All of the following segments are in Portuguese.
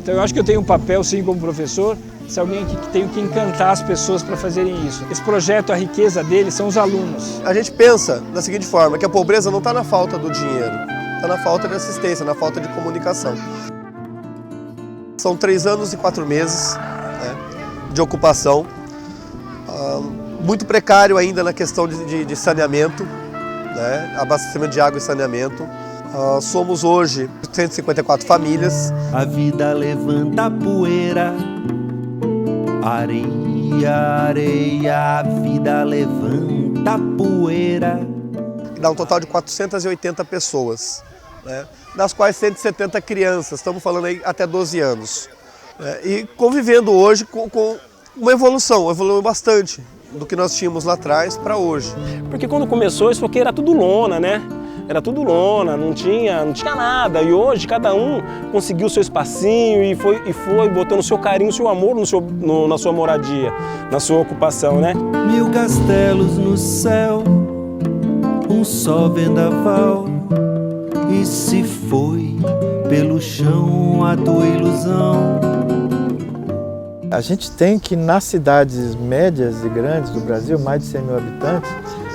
Então eu acho que eu tenho um papel, sim, como professor, ser alguém que tem que encantar as pessoas para fazerem isso. Esse projeto, a riqueza dele são os alunos. A gente pensa da seguinte forma, que a pobreza não está na falta do dinheiro, está na falta de assistência, na falta de comunicação. São 3 anos e 4 meses, né, de ocupação, muito precário ainda na questão de saneamento, né, abastecimento de água e saneamento. Somos hoje 154 famílias. A vida levanta poeira, areia, areia, a vida levanta poeira. Dá um total de 480 pessoas, né, das quais 170 crianças, estamos falando aí até 12 anos. Né, e convivendo hoje com uma evolução, evoluiu bastante do que nós tínhamos lá atrás para hoje. Porque quando começou isso aqui era tudo lona, né? Era tudo lona, não tinha nada. E hoje cada um conseguiu o seu espacinho e foi botando o seu carinho, o seu amor na sua moradia, na sua ocupação, né? 1000 castelos no céu, um só vendaval, e se foi pelo chão a tua ilusão. A gente tem que nas cidades médias e grandes do Brasil, mais de 100 mil habitantes,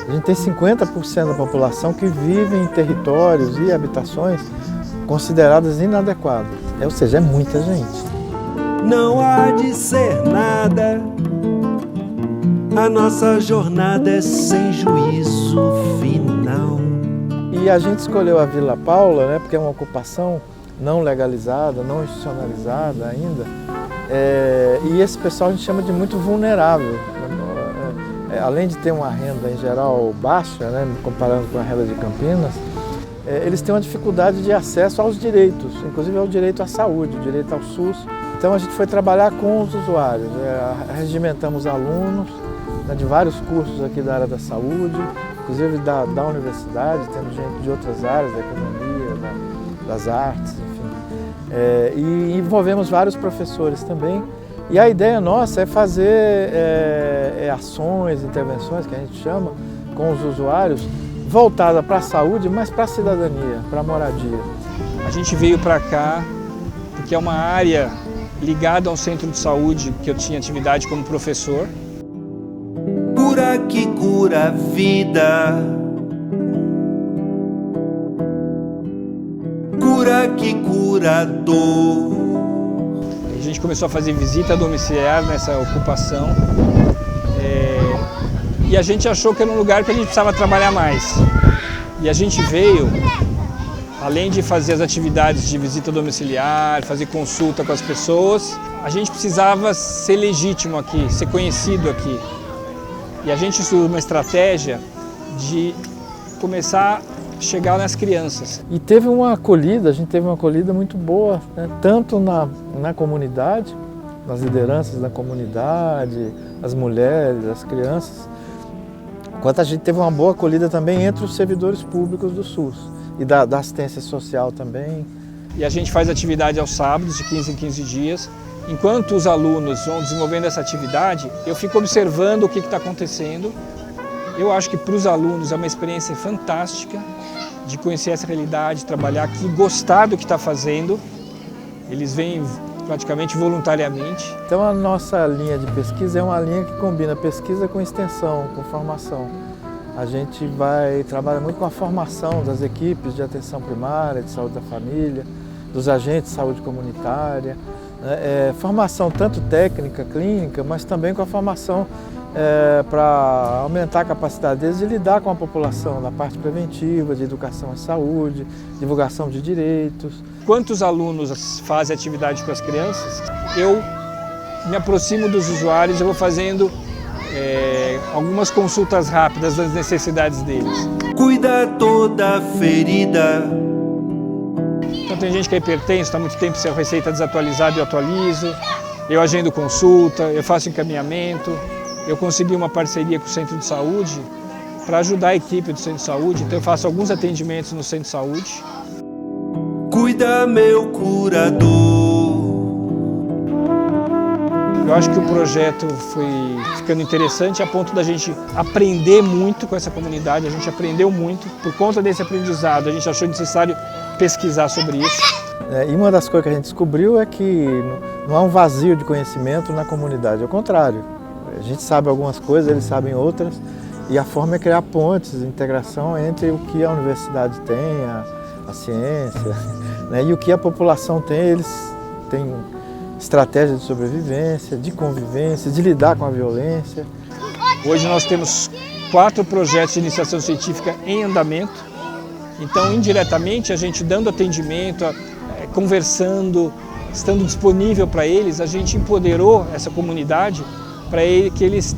a gente tem 50% da população que vive em territórios e habitações consideradas inadequadas. Ou seja, é muita gente. Não há de ser nada, a nossa jornada é sem juízo final. E a gente escolheu a Vila Paula, né, porque é uma ocupação não legalizada, não institucionalizada ainda. E esse pessoal a gente chama de muito vulnerável. Além de ter uma renda em geral baixa, né, comparando com a renda de Campinas, eles têm uma dificuldade de acesso aos direitos, inclusive ao direito à saúde, o direito ao SUS. Então a gente foi trabalhar com os usuários, regimentamos alunos, né, de vários cursos aqui da área da saúde, inclusive da universidade, temos gente de outras áreas, da economia, das artes, enfim. E envolvemos vários professores também. E a ideia nossa é fazer ações, intervenções, que a gente chama, com os usuários, voltada para a saúde, mas para a cidadania, para a moradia. A gente veio para cá porque é uma área ligada a um centro de saúde que eu tinha atividade como professor. Cura que cura a vida, cura que cura a dor. A gente começou a fazer visita domiciliar nessa ocupação e a gente achou que era um lugar que a gente precisava trabalhar mais. E a gente veio, além de fazer as atividades de visita domiciliar, fazer consulta com as pessoas, a gente precisava ser legítimo aqui, ser conhecido aqui. E a gente usou uma estratégia de começar a chegar nas crianças. E teve uma acolhida, a gente teve uma acolhida muito boa, né? Tanto na comunidade, nas lideranças da comunidade, as mulheres, as crianças, quanto a gente teve uma boa acolhida também entre os servidores públicos do SUS e da assistência social também. E a gente faz atividade aos sábados, de 15 em 15 dias. Enquanto os alunos vão desenvolvendo essa atividade, eu fico observando o que está acontecendo. Eu acho que para os alunos é uma experiência fantástica de conhecer essa realidade, trabalhar aqui, gostar do que está fazendo. Eles vêm praticamente voluntariamente. Então a nossa linha de pesquisa é uma linha que combina pesquisa com extensão, com formação. A gente vai trabalhar muito com a formação das equipes de atenção primária, de saúde da família, dos agentes de saúde comunitária, formação tanto técnica, clínica, mas também com a formação para aumentar a capacidade deles de lidar com a população na parte preventiva, de educação à saúde, divulgação de direitos. Quantos alunos fazem atividade com as crianças, eu me aproximo dos usuários, eu vou fazendo algumas consultas rápidas das necessidades deles. Cuida toda ferida. Então tem gente que é hipertenso, está há muito tempo sem a receita desatualizada, eu atualizo, eu agendo consulta, eu faço encaminhamento. Eu consegui uma parceria com o Centro de Saúde para ajudar a equipe do Centro de Saúde, então eu faço alguns atendimentos no Centro de Saúde. Cuida, meu curador. Eu acho que o projeto foi ficando interessante a ponto da gente aprender muito com essa comunidade, a gente aprendeu muito. Por conta desse aprendizado, a gente achou necessário pesquisar sobre isso. E uma das coisas que a gente descobriu é que não há um vazio de conhecimento na comunidade, ao contrário. A gente sabe algumas coisas, eles sabem outras, e a forma é criar pontes, integração entre o que a universidade tem, a ciência, né, e o que a população tem. Eles têm estratégias de sobrevivência, de convivência, de lidar com a violência. Hoje nós temos 4 projetos de iniciação científica em andamento, então indiretamente a gente dando atendimento, conversando, estando disponível para eles, a gente empoderou essa comunidade para que eles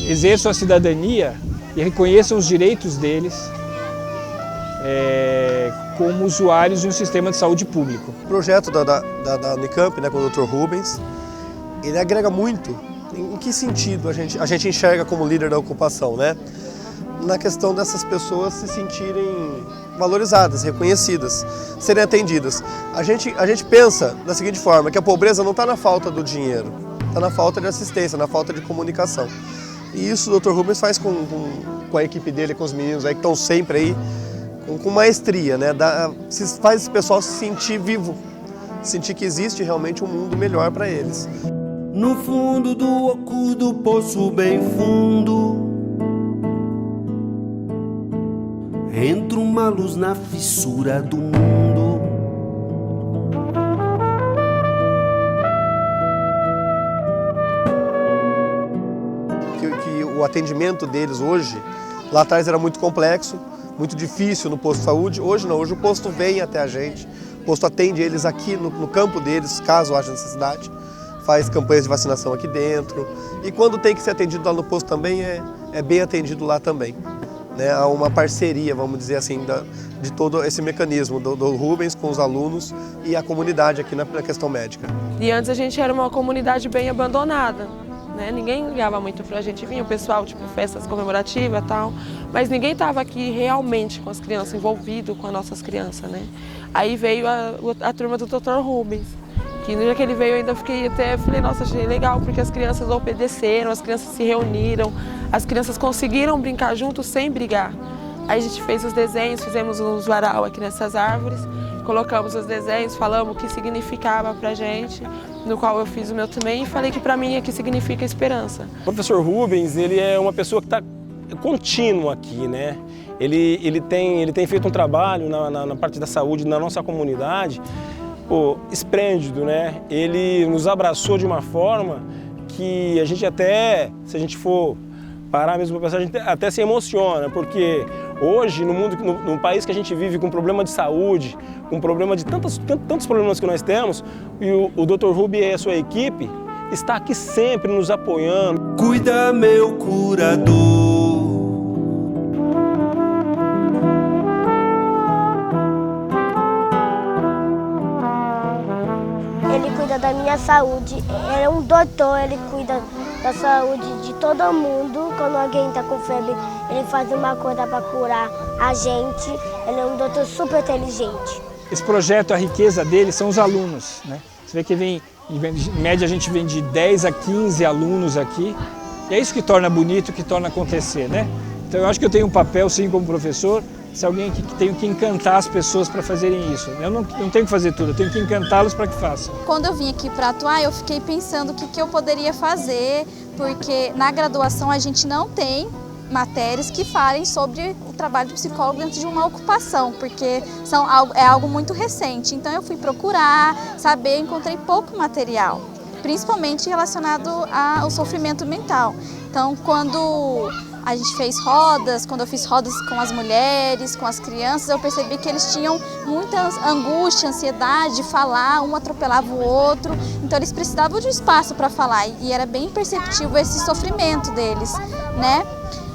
exerçam a cidadania e reconheçam os direitos deles como usuários de um sistema de saúde público. O projeto da Unicamp, né, com o Dr. Rubens, ele agrega muito. Em que sentido a gente enxerga como líder da ocupação, né? Na questão dessas pessoas se sentirem valorizadas, reconhecidas, serem atendidas. A gente pensa da seguinte forma, que a pobreza não está na falta do dinheiro, está na falta de assistência, na falta de comunicação. E isso o Dr. Rubens faz com a equipe dele, com os meninos aí que estão sempre aí, com maestria, né? Faz esse pessoal se sentir vivo, sentir que existe realmente um mundo melhor para eles. No fundo do oco do poço bem fundo, entra uma luz na fissura do mundo. Que o atendimento deles hoje, lá atrás era muito complexo, muito difícil no posto de saúde. Hoje não, hoje o posto vem até a gente, o posto atende eles aqui no campo deles, caso haja necessidade, faz campanhas de vacinação aqui dentro. E quando tem que ser atendido lá no posto também, é bem atendido lá também. Né, há uma parceria, vamos dizer assim, de todo esse mecanismo do Rubens com os alunos e a comunidade aqui na questão médica. E antes a gente era uma comunidade bem abandonada, né? Ninguém ligava muito pra gente, vinha o pessoal, tipo festas comemorativas e tal, mas ninguém estava aqui realmente com as crianças, envolvido com as nossas crianças, né? Aí veio a turma do Dr. Rubens, que no dia que ele veio eu ainda falei, nossa, achei legal, porque as crianças obedeceram, as crianças se reuniram, as crianças conseguiram brincar juntos sem brigar. Aí a gente fez os desenhos, fizemos uns varal aqui nessas árvores, colocamos os desenhos, falamos o que significava pra gente, no qual eu fiz o meu também, e falei que pra mim aqui significa esperança. O professor Rubens, ele é uma pessoa que está contínuo aqui, né? Ele tem feito um trabalho na parte da saúde na nossa comunidade, esplêndido, né? Ele nos abraçou de uma forma que a gente até, se a gente for parar mesmo para pensar, a gente até se emociona, porque hoje, no país que a gente vive com problema de saúde, com problema de tantos problemas que nós temos, e o Dr. Rubens e a sua equipe está aqui sempre nos apoiando. Cuida, meu curador. Ele cuida da minha saúde, ele é um doutor, ele cuida da saúde de todo mundo. Quando alguém está com febre, ele faz uma coisa para curar a gente. Ele é um doutor super inteligente. Esse projeto, a riqueza dele são os alunos, né? Você vê que em média a gente vem de 10 a 15 alunos aqui, e é isso que torna bonito, que torna acontecer, né? Então eu acho que eu tenho um papel, sim, como professor, se alguém que tenho que encantar as pessoas para fazerem isso. Eu não tenho que fazer tudo, eu tenho que encantá-los para que façam. Quando eu vim aqui para atuar, eu fiquei pensando o que eu poderia fazer, porque na graduação a gente não tem matérias que falem sobre o trabalho de psicólogo dentro de uma ocupação, porque é algo muito recente. Então eu fui procurar, saber, encontrei pouco material, principalmente relacionado ao sofrimento mental. Então quando a gente fez rodas, quando eu fiz rodas com as mulheres, com as crianças, eu percebi que eles tinham muita angústia, ansiedade de falar, um atropelava o outro, então eles precisavam de um espaço para falar e era bem perceptível esse sofrimento deles, né?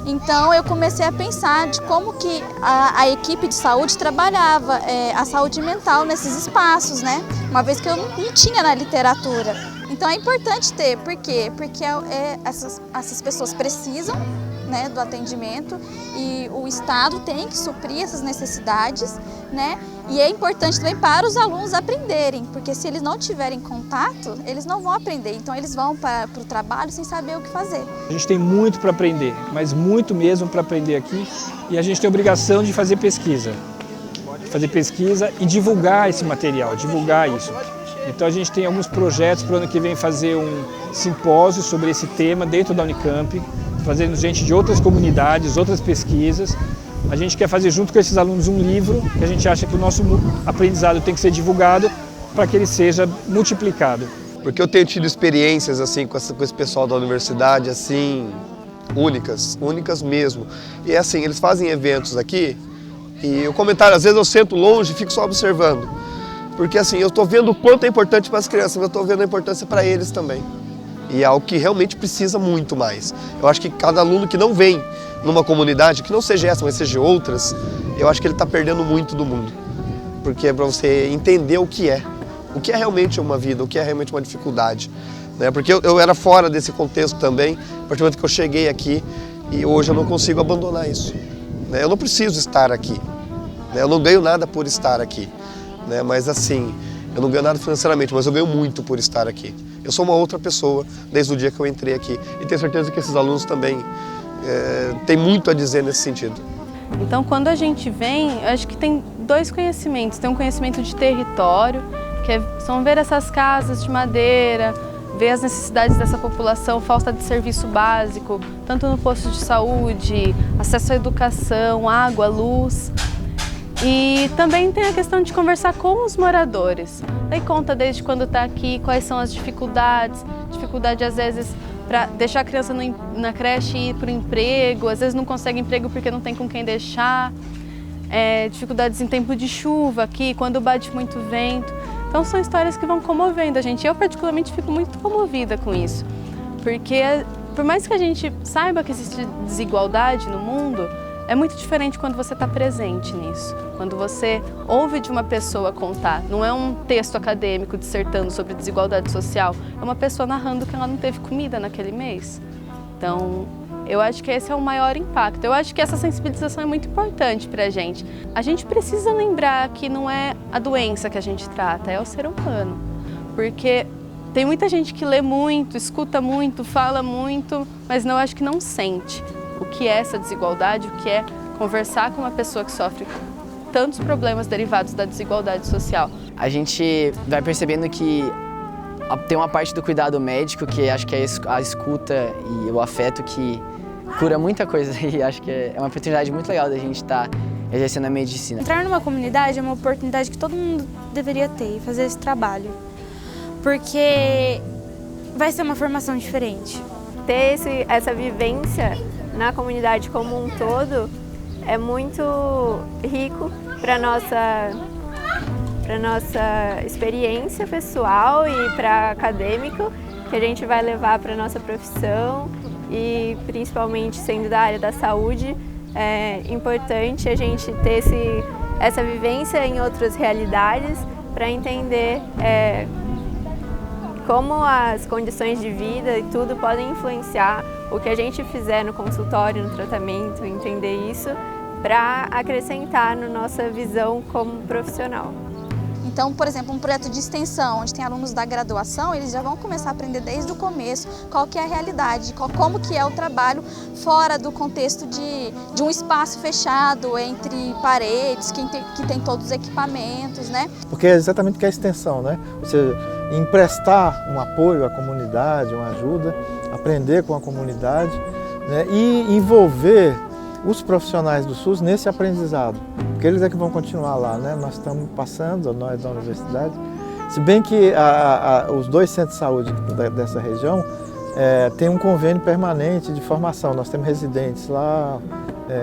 Então eu comecei a pensar de como que a equipe de saúde trabalhava a saúde mental nesses espaços, né? Uma vez que eu não tinha na literatura. Então é importante ter, por quê? Porque essas pessoas precisam, né, do atendimento e o Estado tem que suprir essas necessidades, né? E é importante também para os alunos aprenderem, porque se eles não tiverem contato, eles não vão aprender. Então eles vão para o trabalho sem saber o que fazer. A gente tem muito para aprender, mas muito mesmo para aprender aqui, e a gente tem a obrigação de fazer pesquisa. fazer pesquisa e divulgar esse material, divulgar isso. Então a gente tem alguns projetos para o ano que vem fazer um simpósio sobre esse tema dentro da Unicamp, fazendo gente de outras comunidades, outras pesquisas. A gente quer fazer junto com esses alunos um livro que a gente acha que o nosso aprendizado tem que ser divulgado para que ele seja multiplicado. Porque eu tenho tido experiências assim com esse pessoal da universidade assim únicas mesmo. E é assim, eles fazem eventos aqui e o comentário, às vezes eu sento longe e fico só observando. Porque assim, eu estou vendo o quanto é importante para as crianças, mas eu estou vendo a importância para eles também. E é algo que realmente precisa muito mais. Eu acho que cada aluno que não vem numa comunidade, que não seja essa, mas seja outras, eu acho que ele está perdendo muito do mundo. Porque é para você entender o que é realmente uma vida, o que é realmente uma dificuldade. Né? Porque eu era fora desse contexto também, a partir do momento que eu cheguei aqui, e hoje eu não consigo abandonar isso. Né? Eu não preciso estar aqui, né? Eu não ganho nada por estar aqui. Né? Mas assim, eu não ganho nada financeiramente, mas eu ganho muito por estar aqui. Eu sou uma outra pessoa desde o dia que eu entrei aqui. E tenho certeza que esses alunos também têm muito a dizer nesse sentido. Então, quando a gente vem, eu acho que tem dois conhecimentos. Tem um conhecimento de território, que são ver essas casas de madeira, ver as necessidades dessa população, falta de serviço básico, tanto no posto de saúde, acesso à educação, água, luz. E também tem a questão de conversar com os moradores. Daí conta desde quando está aqui, quais são as dificuldade às vezes para deixar a criança na creche e ir para o emprego, às vezes não consegue emprego porque não tem com quem deixar, dificuldades em tempo de chuva aqui, quando bate muito vento. Então são histórias que vão comovendo a gente. Eu particularmente fico muito comovida com isso, porque por mais que a gente saiba que existe desigualdade no mundo, é muito diferente quando você está presente nisso, quando você ouve de uma pessoa contar. Não é um texto acadêmico dissertando sobre desigualdade social, é uma pessoa narrando que ela não teve comida naquele mês. Então, eu acho que esse é o maior impacto. Eu acho que essa sensibilização é muito importante para a gente. A gente precisa lembrar que não é a doença que a gente trata, é o ser humano. Porque tem muita gente que lê muito, escuta muito, fala muito, mas não acho que não sente o que é essa desigualdade, o que é conversar com uma pessoa que sofre tantos problemas derivados da desigualdade social. A gente vai percebendo que tem uma parte do cuidado médico, que acho que é a escuta e o afeto, que cura muita coisa, e acho que é uma oportunidade muito legal da gente estar exercendo a medicina. Entrar numa comunidade é uma oportunidade que todo mundo deveria ter e fazer esse trabalho, porque vai ser uma formação diferente. Ter essa vivência na comunidade como um todo é muito rico para nossa experiência pessoal e para acadêmico, que a gente vai levar para nossa profissão, e principalmente sendo da área da saúde, é importante a gente ter essa vivência em outras realidades para entender como as condições de vida e tudo podem influenciar o que a gente fizer no consultório, no tratamento, entender isso para acrescentar na nossa visão como profissional. Então, por exemplo, um projeto de extensão, onde tem alunos da graduação, eles já vão começar a aprender desde o começo qual que é a realidade, como que é o trabalho fora do contexto de um espaço fechado entre paredes, que tem todos os equipamentos, né? Porque é exatamente o que é a extensão, né? Você emprestar um apoio à comunidade, uma ajuda, aprender com a comunidade, né? E envolver os profissionais do SUS nesse aprendizado, porque eles é que vão continuar lá, né? Nós estamos passando, nós da universidade, se bem que os dois centros de saúde dessa região têm um convênio permanente de formação. Nós temos residentes lá,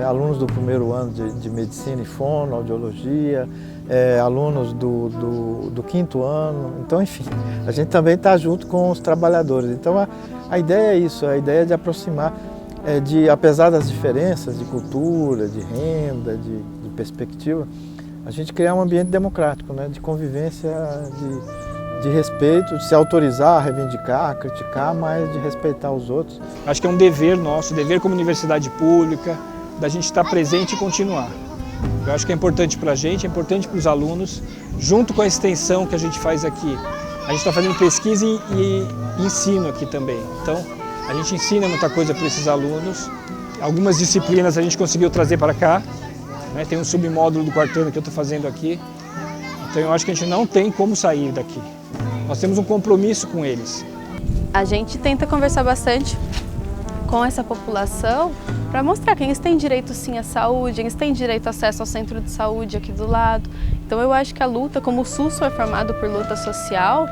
alunos do primeiro ano de medicina e fono, audiologia, alunos do quinto ano. Então, enfim, a gente também está junto com os trabalhadores. Então, a ideia é isso, a ideia é de aproximar, apesar das diferenças de cultura, de renda, de perspectiva, a gente criar um ambiente democrático, né, de convivência, de respeito, de se autorizar, reivindicar, criticar, mas de respeitar os outros. Acho que é um dever nosso, dever como universidade pública, da gente estar presente e continuar. Eu acho que é importante para a gente, é importante para os alunos, junto com a extensão que a gente faz aqui. A gente está fazendo pesquisa e ensino aqui também. Então, a gente ensina muita coisa para esses alunos. Algumas disciplinas a gente conseguiu trazer para cá. né? Tem um submódulo do quarto ano que eu estou fazendo aqui. Então eu acho que a gente não tem como sair daqui. Nós temos um compromisso com eles. A gente tenta conversar bastante com essa população para mostrar que eles têm direito sim à saúde, eles têm direito ao acesso ao centro de saúde aqui do lado. Então eu acho que a luta, como o SUS foi formado por luta social,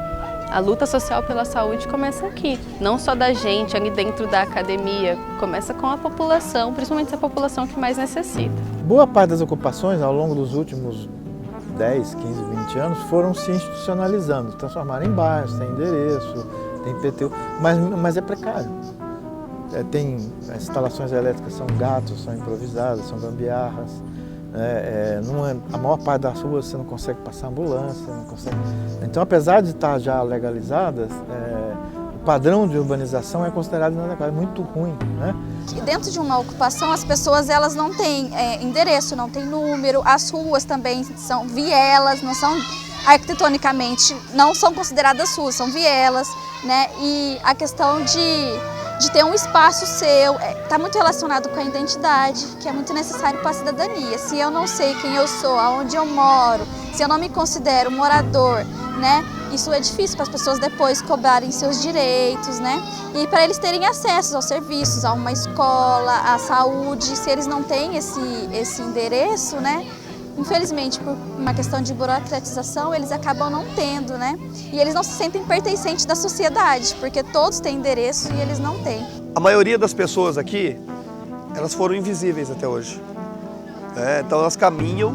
a luta social pela saúde começa aqui. Não só da gente ali dentro da academia, começa com a população, principalmente a população que mais necessita. Boa parte das ocupações ao longo dos últimos 10, 15, 20 anos foram se institucionalizando, transformaram em bairros, tem endereço, tem PTU, mas é precário. As instalações elétricas são gatos, são improvisadas, são gambiarras. A maior parte das ruas você não consegue passar ambulância, não consegue. Então, apesar de estar já legalizadas, o padrão de urbanização é considerado inadequado, é muito ruim, né? Dentro de uma ocupação, as pessoas elas não têm endereço, não têm número, as ruas também são vielas, não são arquitetonicamente, não são consideradas ruas, são vielas, né? E a questão de ter um espaço seu, está muito relacionado com a identidade, que é muito necessário para a cidadania. Se eu não sei quem eu sou, aonde eu moro, se eu não me considero morador, né, isso é difícil para as pessoas depois cobrarem seus direitos, né, e para eles terem acesso aos serviços, a uma escola, à saúde. Se eles não têm esse endereço, né, infelizmente, por uma questão de burocratização, eles acabam não tendo, né? E eles não se sentem pertencentes da sociedade, porque todos têm endereço e eles não têm. A maioria das pessoas aqui, elas foram invisíveis até hoje. Então elas caminham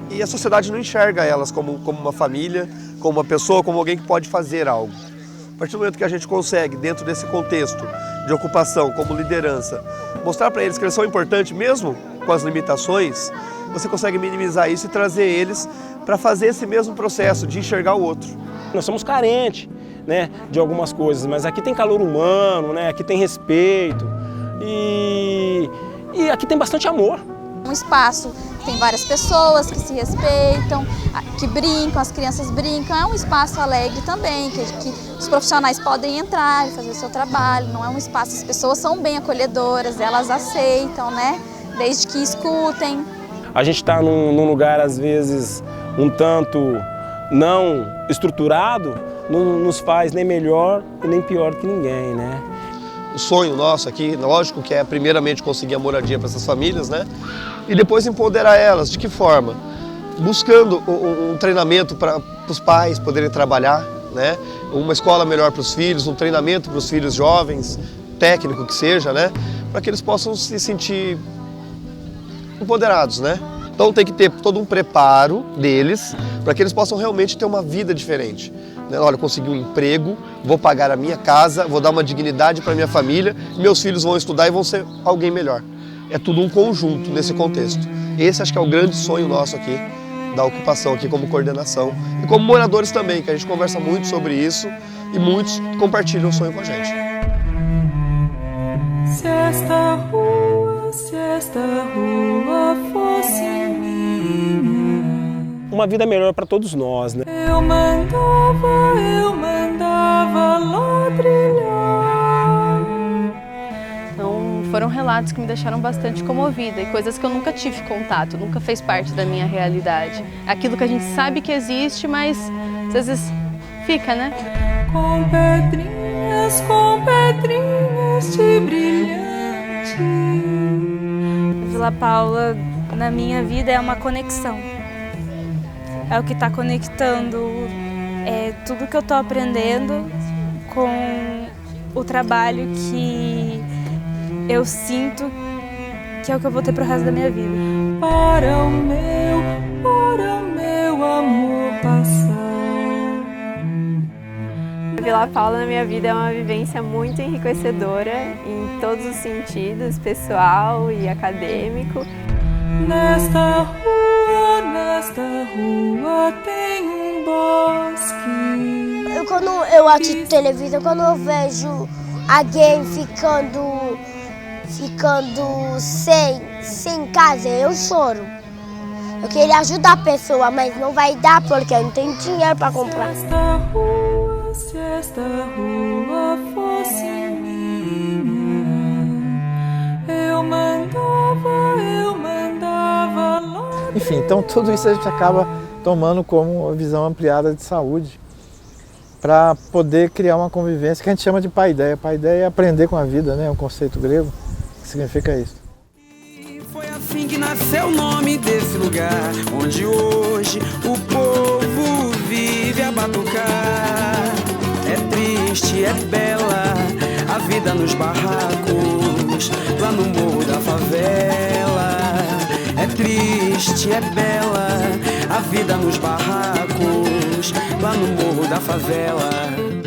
e a sociedade não enxerga elas como uma família, como uma pessoa, como alguém que pode fazer algo. A partir do momento que a gente consegue, dentro desse contexto de ocupação, como liderança, mostrar para eles que eles são importantes, mesmo com as limitações, você consegue minimizar isso e trazer eles para fazer esse mesmo processo de enxergar o outro. Nós somos carentes, né, de algumas coisas, mas aqui tem calor humano, né, aqui tem respeito e aqui tem bastante amor. Um espaço que tem várias pessoas que se respeitam, que brincam, as crianças brincam, é um espaço alegre também, que os profissionais podem entrar e fazer o seu trabalho, não é um espaço, as pessoas são bem acolhedoras, elas aceitam, né, desde que escutem. A gente está num lugar, às vezes, um tanto não estruturado, não nos faz nem melhor e nem pior que ninguém, né? O sonho nosso aqui, lógico que é primeiramente conseguir a moradia para essas famílias, né? E depois empoderar elas. De que forma? Buscando um treinamento para os pais poderem trabalhar, né? Uma escola melhor para os filhos, um treinamento para os filhos jovens, técnico que seja, né? Para que eles possam se sentir empoderados, né? Então tem que ter todo um preparo deles para que eles possam realmente ter uma vida diferente. Olha, eu consegui um emprego, vou pagar a minha casa, vou dar uma dignidade para minha família, meus filhos vão estudar e vão ser alguém melhor. É tudo um conjunto nesse contexto. Esse acho que é o grande sonho nosso aqui, da ocupação aqui como coordenação e como moradores também, que a gente conversa muito sobre isso e muitos compartilham o sonho com a gente. Se esta rua fosse minha, uma vida melhor para todos nós, né? Eu mandava ladrilhar. Então foram relatos que me deixaram bastante comovida e coisas que eu nunca tive contato, nunca fez parte da minha realidade. Aquilo que a gente sabe que existe, mas às vezes fica, né? Com pedrinhas de brilhante. Vila Paula, na minha vida, é uma conexão. É o que está conectando tudo que eu estou aprendendo com o trabalho que eu sinto que é o que eu vou ter pro resto da minha vida. Para o meu amor passar. Vila Paula na minha vida é uma vivência muito enriquecedora em todos os sentidos, pessoal e acadêmico. Nesta rua tem um bosque. Quando eu assisto televisão, quando eu vejo alguém ficando sem casa, eu choro. Eu queria ajudar a pessoa, mas não vai dar porque eu não tenho dinheiro para comprar. Se esta rua fosse minha, eu mandava Enfim, então tudo isso a gente acaba tomando como uma visão ampliada de saúde para poder criar uma convivência que a gente chama de paideia. Paideia é aprender com a vida, né? É um conceito grego que significa isso. Foi assim que nasceu o nome desse lugar, onde hoje o povo vive a batucar. É triste, é bela a vida nos barracos, lá no morro da favela. É triste, é bela a vida nos barracos, lá no morro da favela.